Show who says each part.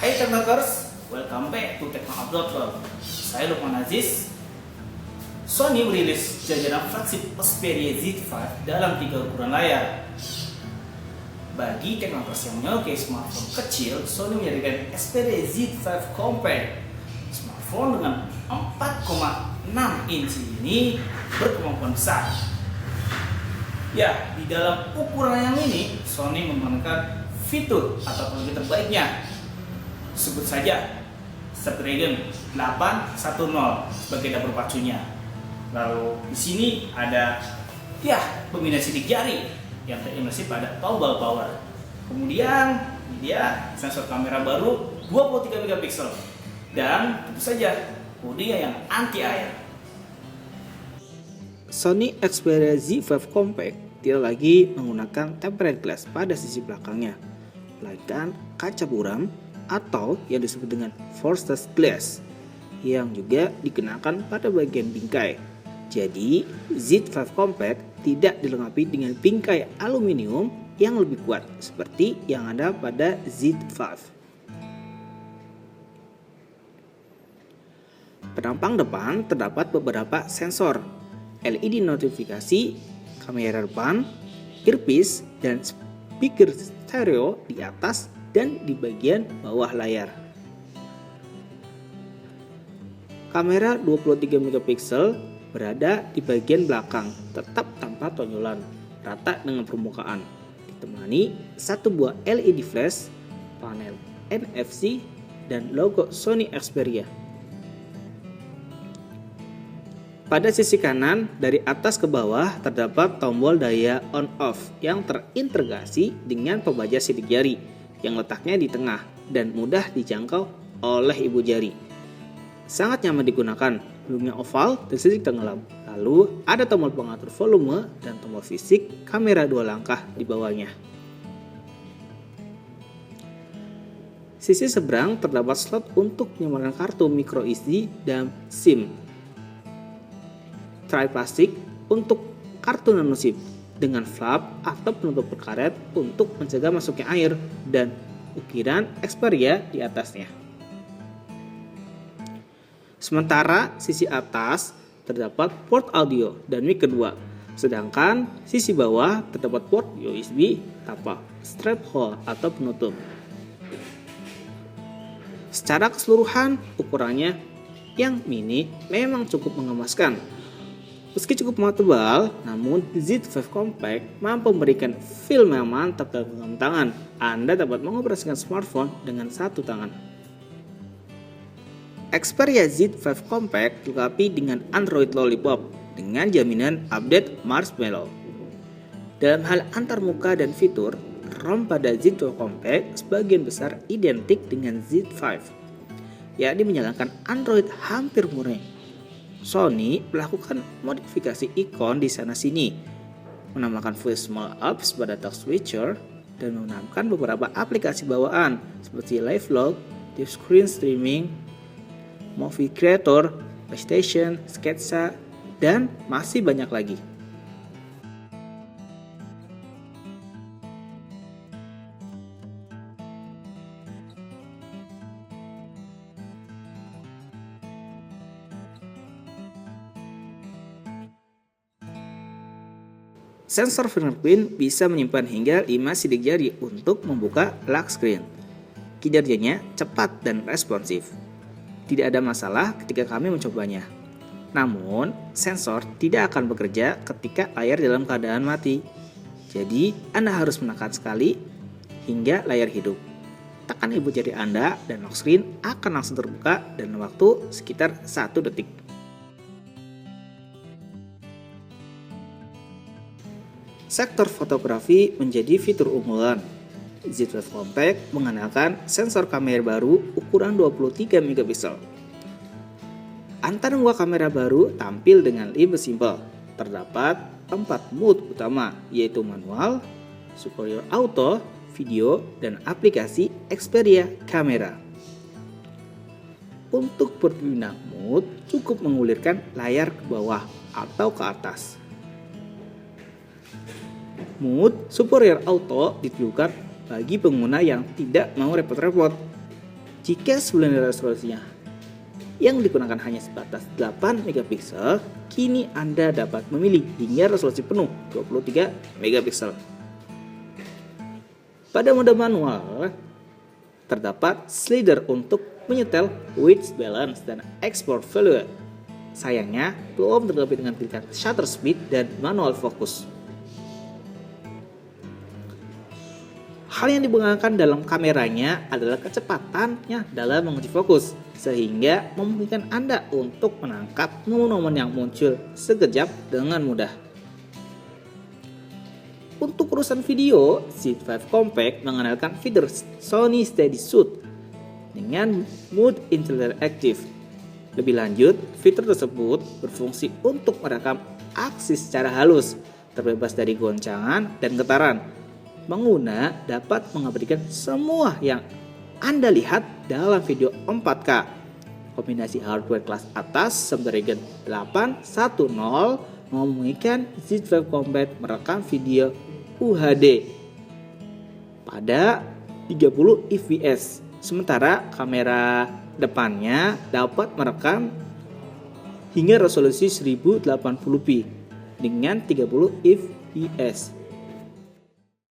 Speaker 1: Hai Technokers, welcome back to Technoupload. Saya Lukman Aziz. Sony merilis jajaran flagship Xperia Z5 dalam 3 ukuran layar. Bagi Technokers yang menyukai smartphone kecil, Sony menjadikan Xperia Z5 Compact. Smartphone dengan 4,6 inci ini berkemampuan besar. Ya, di dalam ukuran yang ini, Sony menggunakan fitur atau teknologi terbaiknya. Sebut saja Snapdragon 810 sebagai dapur pacunya. Lalu di sini ada pemindah sidik jari yang terintegrasi pada tombol power. Kemudian dia sensor kamera baru 23 megapiksel dan tentu saja bodi yang anti air.
Speaker 2: Sony Xperia Z5 Compact tidak lagi menggunakan tempered glass pada sisi belakangnya, melainkan kaca buram atau yang disebut dengan forced glass yang juga dikenakan pada bagian bingkai. Jadi Z5 Compact tidak dilengkapi dengan bingkai aluminium yang lebih kuat seperti yang ada pada Z5. Penampang depan terdapat beberapa sensor, LED notifikasi, kamera depan, earpiece, dan speaker stereo di atas dan di bagian bawah layar. Kamera 23 megapiksel berada di bagian belakang, tetap tanpa tonjolan, rata dengan permukaan, ditemani satu buah LED flash, panel NFC, dan logo Sony Xperia. Pada sisi kanan, dari atas ke bawah terdapat tombol daya on-off yang terintegrasi dengan pembaca sidik jari yang letaknya di tengah dan mudah dijangkau oleh ibu jari. Sangat nyaman digunakan, bentuknya oval dan sedikit tenggelam. Lalu ada tombol pengatur volume dan tombol fisik kamera 2 langkah di bawahnya. Sisi seberang terdapat slot untuk menyematkan kartu micro SD dan SIM. Tray plastik untuk kartu nano SIM dengan flap atau penutup berkaret untuk mencegah masuknya air dan ukiran Xperia di atasnya. Sementara sisi atas terdapat port audio dan mic kedua, sedangkan sisi bawah terdapat port USB tanpa strap hole atau penutup. Secara keseluruhan, ukurannya yang mini memang cukup mengemaskan. Meski cukup muat tebal, namun Z5 Compact mampu memberikan feel yang mantap dalam genggam tangan. Anda dapat mengoperasikan smartphone dengan satu tangan. Xperia Z5 Compact dilengkapi dengan Android Lollipop dengan jaminan update Marshmallow. Dalam hal antarmuka dan fitur, ROM pada Z5 Compact sebagian besar identik dengan Z5, yakni menyalakan Android hampir murni. Sony melakukan modifikasi ikon di sana-sini, menambahkan voice small apps pada touch switcher, dan menambahkan beberapa aplikasi bawaan seperti Live Log, Deep Screen Streaming, Movie Creator, PlayStation, Sketsa, dan masih banyak lagi. Sensor fingerprint bisa menyimpan hingga 5 sidik jari untuk membuka lock screen. Kinerjanya cepat dan responsif. Tidak ada masalah ketika kami mencobanya. Namun, sensor tidak akan bekerja ketika layar dalam keadaan mati. Jadi, Anda harus menekan sekali hingga layar hidup. Tekan ibu jari Anda dan lock screen akan langsung terbuka dalam waktu sekitar 1 detik. Sektor fotografi menjadi fitur unggulan. Z5 Compact mengandalkan sensor kamera baru ukuran 23 megapiksel. Antara dua kamera baru tampil dengan lebih simpel. Terdapat 4 mode utama, yaitu manual, superior auto, video, dan aplikasi Xperia Camera. Untuk berpindah mode, cukup mengulirkan layar ke bawah atau ke atas. Mode superior auto ditujukan bagi pengguna yang tidak mau repot-repot. Jika sebelumnya resolusinya yang digunakan hanya sebatas 8 megapiksel, kini Anda dapat memilih hingga resolusi penuh 23 megapiksel. Pada mode manual, terdapat slider untuk menyetel white balance dan export value. Sayangnya, belum terlebih dengan pilihan shutter speed dan manual focus. Hal yang dibanggakan dalam kameranya adalah kecepatannya dalam menguji fokus, sehingga memungkinkan Anda untuk menangkap momen-momen yang muncul sekejap dengan mudah. Untuk urusan video, Z5 Compact mengandalkan fitur Sony Steady Shoot dengan mode interaktif. Lebih lanjut, fitur tersebut berfungsi untuk merekam aksi secara halus, terbebas dari goncangan dan getaran. Pengguna dapat mengabadikan semua yang Anda lihat dalam video 4K. Kombinasi hardware kelas atas Snapdragon 810 memungkinkan Z5 Compact merekam video UHD pada 30 fps. Sementara kamera depannya dapat merekam hingga resolusi 1080p dengan 30 fps.